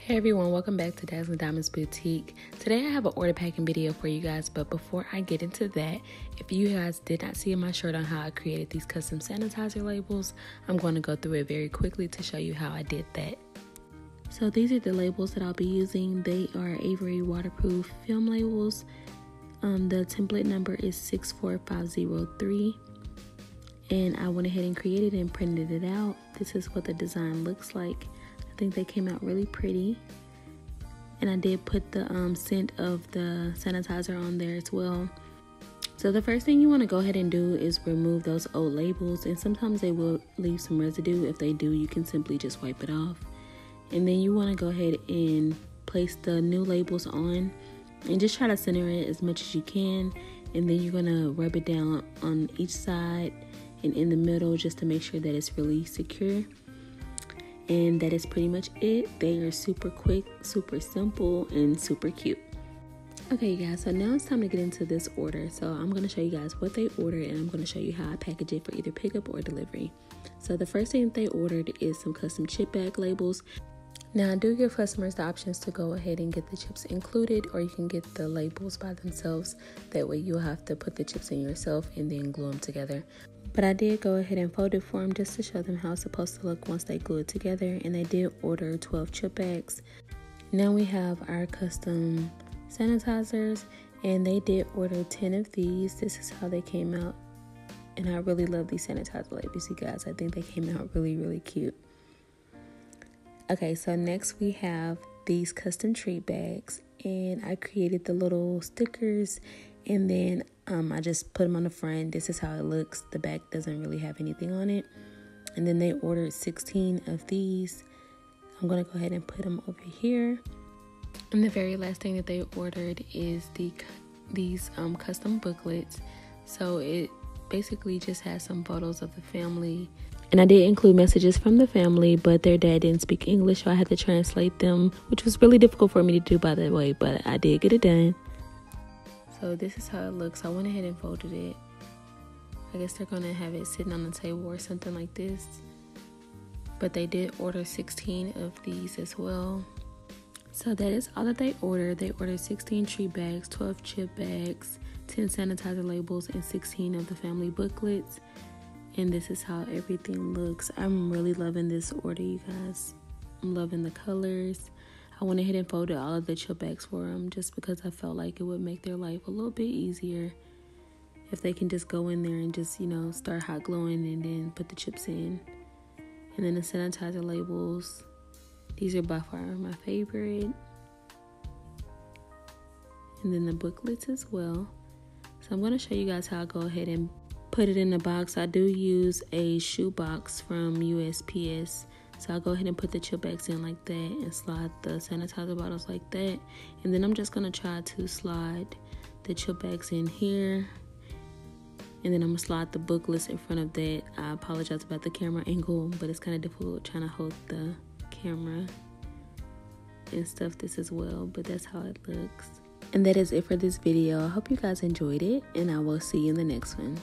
Hey everyone, welcome back to Dazzling Diamonds Boutique. Today I have an order packing video for you guys, but before I get into that, if you guys did not see in my shirt on how I created these custom sanitizer labels, I'm going to go through it very quickly to show you how I did that. So these are the labels that I'll be using. They are Avery waterproof film labels. The template number is 64503. And I went ahead and created and printed it out. This is what the design looks like. I think they came out really pretty. And I did put the scent of the sanitizer on there as well. So the first thing you want to go ahead and do is remove those old labels. And sometimes they will leave some residue. If they do, you can simply just wipe it off. And then you want to go ahead and place the new labels on. And just try to center it as much as you can. And then you're going to rub it down on each side and in the middle just to make sure that it's really secure. And that is pretty much it. They are super quick, super simple, and super cute. Okay guys, so now it's time to get into this order. So I'm going to show you guys what they ordered, and I'm going to show you how I package it for either pickup or delivery. So the first thing they ordered is some custom chip bag labels. Now I do give customers the options to go ahead and get the chips included, or you can get the labels by themselves. That way you'll have to put the chips in yourself and then glue them together. But I did go ahead and fold it for them just to show them how it's supposed to look once they glue it together. And they did order 12 chip bags. Now we have our custom sanitizers, and they did order 10 of these. This is how they came out. And I really love these sanitizer labels, you guys. I think they came out really, really cute. Okay, so next we have these custom treat bags. And I created the little stickers, and then I just put them on the front. This is how it looks. The back doesn't really have anything on it. And then they ordered 16 of these. I'm going to go ahead and put them over here. And the very last thing that they ordered is these custom booklets. So it basically just has some photos of the family. And I did include messages from the family, but their dad didn't speak English, so I had to translate them, which was really difficult for me to do, by the way, but I did get it done. So this is how it looks. I went ahead and folded it. I guess they're going to have it sitting on the table or something like this. But they did order 16 of these as well. So that is all that they ordered. They ordered 16 treat bags, 12 chip bags, 10 sanitizer labels, and 16 of the family booklets. And this is how everything looks. I'm really loving this order, you guys. I'm loving the colors. I went ahead and folded all of the chip bags for them just because I felt like it would make their life a little bit easier if they can just go in there and just, start hot gluing and then put the chips in. And then the sanitizer labels. These are by far my favorite. And then the booklets as well. So I'm going to show you guys how I go ahead and put it in the box. I do use a shoe box from USPS. So I'll go ahead and put the chip bags in like that and slide the sanitizer bottles like that. And then I'm just going to try to slide the chip bags in here. And then I'm going to slide the booklets in front of that. I apologize about the camera angle, but it's kind of difficult trying to hold the camera and stuff this as well. But that's how it looks. And that is it for this video. I hope you guys enjoyed it, and I will see you in the next one.